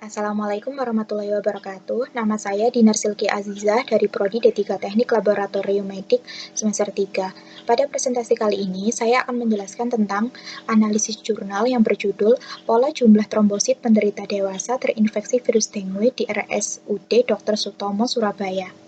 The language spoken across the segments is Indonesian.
Assalamualaikum warahmatullahi wabarakatuh. Nama saya Dinar Silki Azizah dari Prodi D3 Teknik Laboratorium Medik semester 3. Pada presentasi kali ini, saya akan menjelaskan tentang analisis jurnal yang berjudul Pola Jumlah Trombosit Penderita Dewasa Terinfeksi Virus Dengue di RSUD Dr. Sutomo, Surabaya.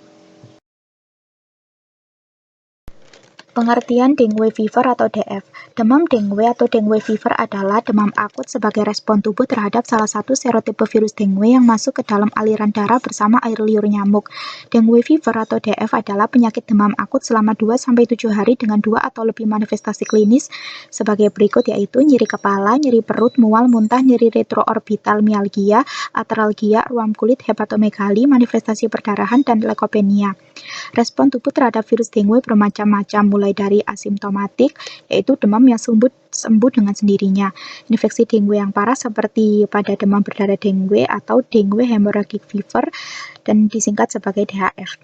Pengertian dengue fever atau DF. Demam dengue atau dengue fever adalah demam akut sebagai respon tubuh terhadap salah satu serotipe virus dengue yang masuk ke dalam aliran darah bersama air liur nyamuk. Dengue fever atau DF adalah penyakit demam akut selama 2-7 hari dengan 2 atau lebih manifestasi klinis sebagai berikut, yaitu nyeri kepala, nyeri perut, mual, muntah, nyeri retroorbital mialgia, atralgia, ruam kulit, hepatomegali, manifestasi perdarahan, dan leukopenia. Respon tubuh terhadap virus dengue bermacam-macam, mulai dari asimptomatik, yaitu demam yang sembuh dengan sendirinya. Infeksi dengue yang parah seperti pada demam berdarah dengue atau dengue hemorrhagic fever dan disingkat sebagai DHF.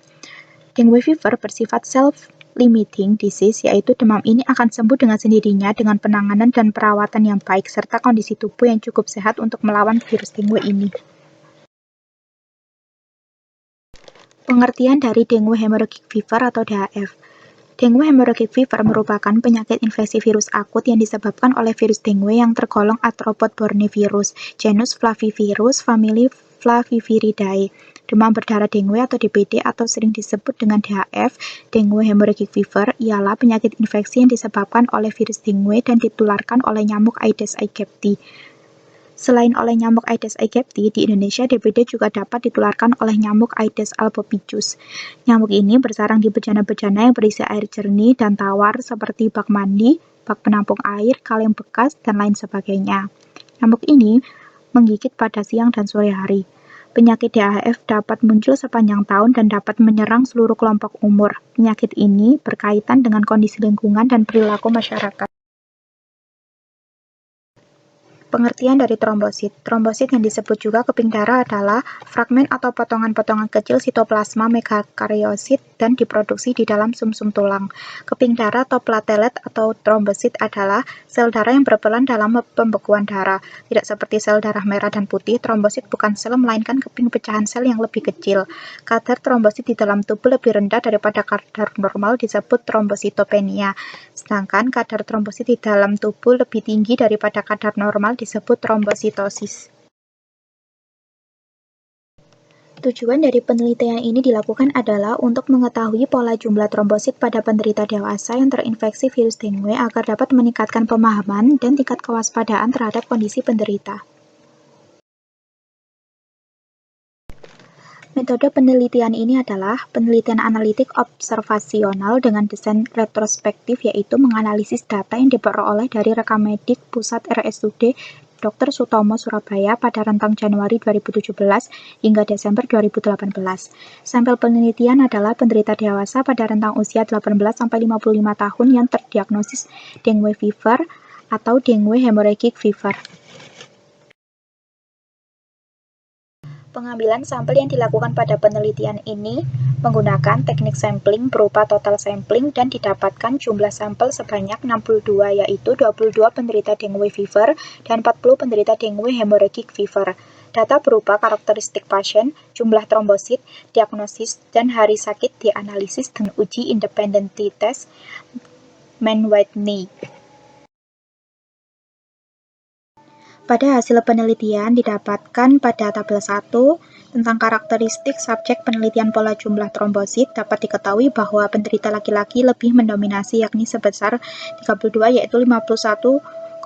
Dengue fever bersifat self-limiting disease, yaitu demam ini akan sembuh dengan sendirinya dengan penanganan dan perawatan yang baik serta kondisi tubuh yang cukup sehat untuk melawan virus dengue ini. Pengertian dari dengue hemorrhagic fever atau DHF. Dengue hemorrhagic fever merupakan penyakit infeksi virus akut yang disebabkan oleh virus dengue yang tergolong arthropod borneivirus, genus Flavivirus, famili Flaviviridae. Demam berdarah dengue atau DBD atau sering disebut dengan DHF, dengue hemorrhagic fever, ialah penyakit infeksi yang disebabkan oleh virus dengue dan ditularkan oleh nyamuk Aedes aegypti. Selain oleh nyamuk Aedes aegypti, di Indonesia DBD juga dapat ditularkan oleh nyamuk Aedes albopicus. Nyamuk ini bersarang di bejana-bejana yang berisi air jernih dan tawar seperti bak mandi, bak penampung air, kaleng bekas, dan lain sebagainya. Nyamuk ini menggigit pada siang dan sore hari. Penyakit DHF dapat muncul sepanjang tahun dan dapat menyerang seluruh kelompok umur. Penyakit ini berkaitan dengan kondisi lingkungan dan perilaku masyarakat. Pengertian dari trombosit. Trombosit yang disebut juga keping darah adalah fragmen atau potongan-potongan kecil sitoplasma megakaryosit dan diproduksi di dalam sumsum tulang. Keping darah atau platelet atau trombosit adalah sel darah yang berperan dalam pembekuan darah. Tidak seperti sel darah merah dan putih, trombosit bukan sel melainkan keping pecahan sel yang lebih kecil. Kadar trombosit di dalam tubuh lebih rendah daripada kadar normal disebut trombositopenia. Sedangkan kadar trombosit di dalam tubuh lebih tinggi daripada kadar normal disebut trombositosis. Tujuan dari penelitian ini dilakukan adalah untuk mengetahui pola jumlah trombosit pada penderita dewasa yang terinfeksi virus dengue agar dapat meningkatkan pemahaman dan tingkat kewaspadaan terhadap kondisi penderita. Metode penelitian ini adalah penelitian analitik observasional dengan desain retrospektif, yaitu menganalisis data yang diperoleh dari rekam medik pusat RSUD Dr. Sutomo, Surabaya pada rentang Januari 2017 hingga Desember 2018. Sampel penelitian adalah penderita dewasa pada rentang usia 18-55 tahun yang terdiagnosis dengue fever atau dengue hemorrhagic fever. Pengambilan sampel yang dilakukan pada penelitian ini menggunakan teknik sampling berupa total sampling dan didapatkan jumlah sampel sebanyak 62, yaitu 22 penderita dengue fever dan 40 penderita dengue hemorrhagic fever. Data berupa karakteristik pasien, jumlah trombosit, diagnosis, dan hari sakit dianalisis dengan uji independent t-test Mann-Whitney. Pada hasil penelitian didapatkan pada tabel 1 tentang karakteristik subjek penelitian pola jumlah trombosit, dapat diketahui bahwa penderita laki-laki lebih mendominasi, yakni sebesar 32, yaitu 51,61%.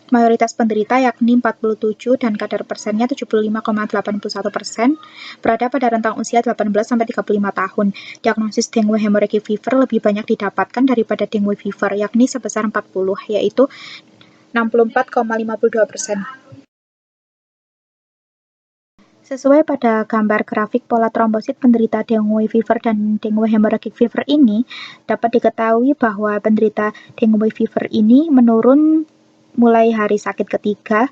Mayoritas penderita yakni 47 dan kadar persennya 75,81%, berada pada rentang usia 18-35 tahun. Diagnosis dengue hemorrhagic fever lebih banyak didapatkan daripada dengue fever, yakni sebesar 40, yaitu 64,52%. Sesuai pada gambar grafik, pola trombosit penderita dengue fever dan dengue hemorrhagic fever ini dapat diketahui bahwa penderita dengue fever ini menurun mulai hari sakit ketiga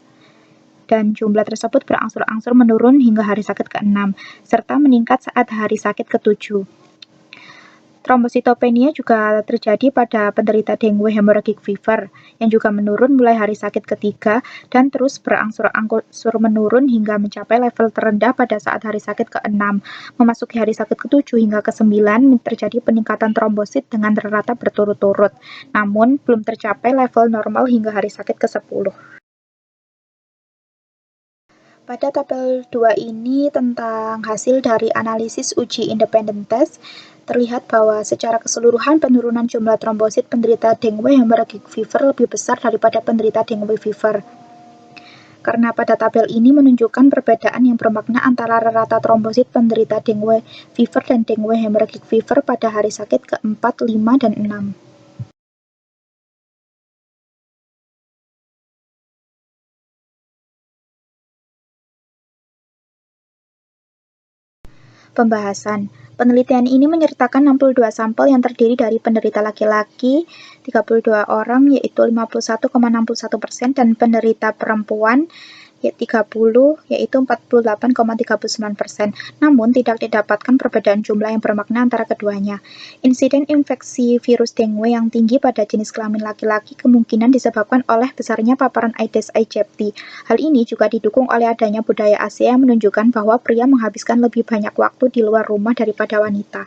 dan jumlah tersebut berangsur-angsur menurun hingga hari sakit ke-6 serta meningkat saat hari sakit ke-7. Trombositopenia juga terjadi pada penderita dengue hemorrhagic fever yang juga menurun mulai hari sakit ketiga dan terus berangsur-angsur menurun hingga mencapai level terendah pada saat hari sakit ke-6. Memasuki hari sakit ke-7 hingga ke-9 terjadi peningkatan trombosit dengan rata berturut-turut, namun belum tercapai level normal hingga hari sakit ke-10. Pada tabel 2 ini tentang hasil dari analisis uji independent test, terlihat bahwa secara keseluruhan penurunan jumlah trombosit penderita dengue hemorrhagic fever lebih besar daripada penderita dengue fever. Karena pada tabel ini menunjukkan perbedaan yang bermakna antara rata trombosit penderita dengue fever dan dengue hemorrhagic fever pada hari sakit ke-4, 5, dan 6. Pembahasan. Penelitian ini menyertakan 62 sampel yang terdiri dari penderita laki-laki 32 orang yaitu 51,61% dan penderita perempuan 30 yaitu 48,39%. Namun tidak didapatkan perbedaan jumlah yang bermakna antara keduanya. Insiden infeksi virus dengue yang tinggi pada jenis kelamin laki-laki kemungkinan disebabkan oleh besarnya paparan Aedes aegypti. Hal ini juga didukung oleh adanya budaya Asia yang menunjukkan bahwa pria menghabiskan lebih banyak waktu di luar rumah daripada wanita.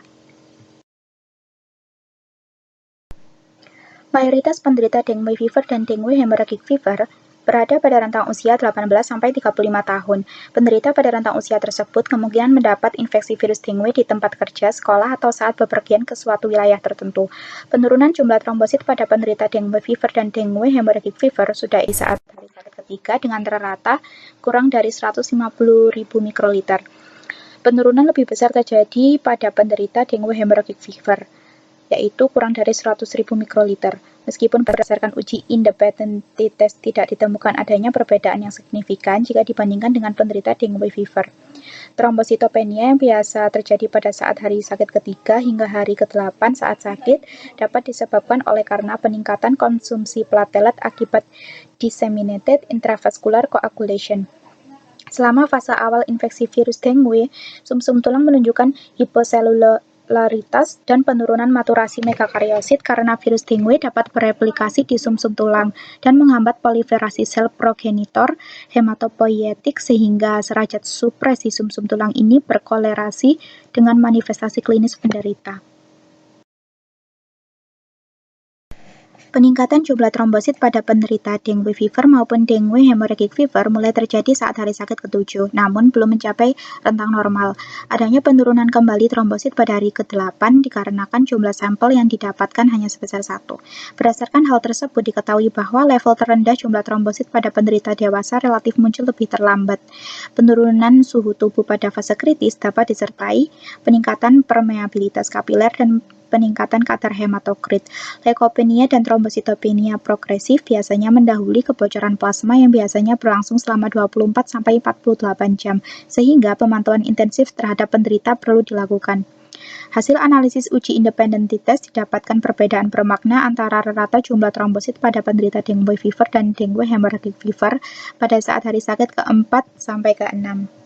Mayoritas penderita dengue fever dan dengue hemorrhagic fever berada pada rentang usia 18-35 tahun. Penderita pada rentang usia tersebut kemungkinan mendapat infeksi virus dengue di tempat kerja, sekolah, atau saat bepergian ke suatu wilayah tertentu. Penurunan jumlah trombosit pada penderita dengue fever dan dengue hemorrhagic fever sudah di saat hari sakit ketiga dengan rata kurang dari 150.000 mikroliter. Penurunan lebih besar terjadi pada penderita dengue hemorrhagic fever, yaitu kurang dari 100.000 mikroliter. Meskipun berdasarkan uji independent test tidak ditemukan adanya perbedaan yang signifikan jika dibandingkan dengan penderita dengue fever. Trombositopenia yang biasa terjadi pada saat hari sakit ketiga hingga hari ke-8 saat sakit dapat disebabkan oleh karena peningkatan konsumsi platelet akibat disseminated intravascular coagulation. Selama fase awal infeksi virus dengue, sumsum tulang menunjukkan hiposelularitas dan penurunan maturasi megakariosit karena virus dengue dapat bereplikasi di sumsum tulang dan menghambat proliferasi sel progenitor hematopoietik sehingga derajat supresi sumsum tulang ini berkolerasi dengan manifestasi klinis penderita. Peningkatan jumlah trombosit pada penderita dengue fever maupun dengue hemorrhagic fever mulai terjadi saat hari sakit ke-7, namun belum mencapai rentang normal. Adanya penurunan kembali trombosit pada hari ke-8 dikarenakan jumlah sampel yang didapatkan hanya sebesar 1. Berdasarkan hal tersebut, diketahui bahwa level terendah jumlah trombosit pada penderita dewasa relatif muncul lebih terlambat. Penurunan suhu tubuh pada fase kritis dapat disertai peningkatan permeabilitas kapiler dan peningkatan kadar hematokrit. Leukopenia dan trombositopenia progresif biasanya mendahului kebocoran plasma yang biasanya berlangsung selama 24-48 jam, sehingga pemantauan intensif terhadap penderita perlu dilakukan. Hasil analisis uji independent test didapatkan perbedaan bermakna antara rata jumlah trombosit pada penderita dengue fever dan dengue hemorrhagic fever pada saat hari sakit ke-4 sampai ke-6.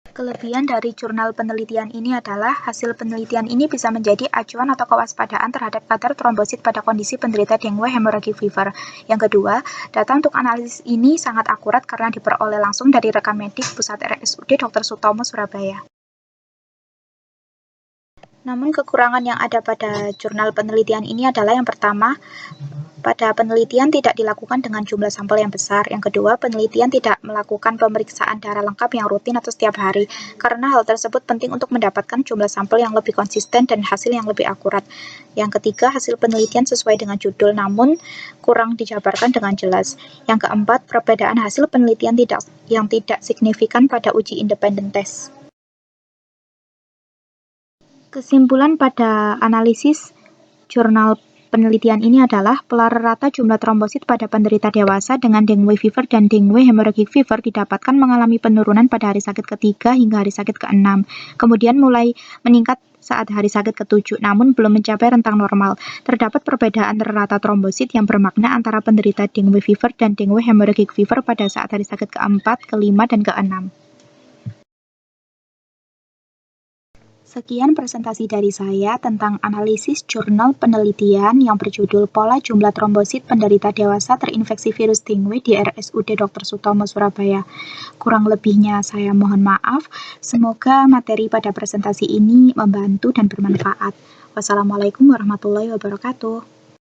Kelebihan dari jurnal penelitian ini adalah hasil penelitian ini bisa menjadi acuan atau kewaspadaan terhadap kadar trombosit pada kondisi penderita dengue hemorrhagic fever. Yang kedua, data untuk analisis ini sangat akurat karena diperoleh langsung dari rekam medik Pusat RSUD Dr. Sutomo Surabaya. Namun kekurangan yang ada pada jurnal penelitian ini adalah yang pertama, pada penelitian tidak dilakukan dengan jumlah sampel yang besar. Yang kedua, penelitian tidak melakukan pemeriksaan darah lengkap yang rutin atau setiap hari, karena hal tersebut penting untuk mendapatkan jumlah sampel yang lebih konsisten dan hasil yang lebih akurat. Yang ketiga, hasil penelitian sesuai dengan judul namun kurang dijabarkan dengan jelas. Yang keempat, perbedaan hasil penelitian yang tidak signifikan pada uji independent test. Kesimpulan pada analisis jurnal penelitian ini adalah rata jumlah trombosit pada penderita dewasa dengan dengue fever dan dengue hemorrhagic fever didapatkan mengalami penurunan pada hari sakit ketiga hingga hari sakit ke-6. Kemudian mulai meningkat saat hari sakit ke-7, namun belum mencapai rentang normal. Terdapat perbedaan rata trombosit yang bermakna antara penderita dengue fever dan dengue hemorrhagic fever pada saat hari sakit ke-4, ke-5, dan ke-6. Sekian presentasi dari saya tentang analisis jurnal penelitian yang berjudul Pola Jumlah Trombosit Penderita Dewasa Terinfeksi Virus Dengue di RSUD Dr. Sutomo, Surabaya. Kurang lebihnya saya mohon maaf. Semoga materi pada presentasi ini membantu dan bermanfaat. Wassalamualaikum warahmatullahi wabarakatuh.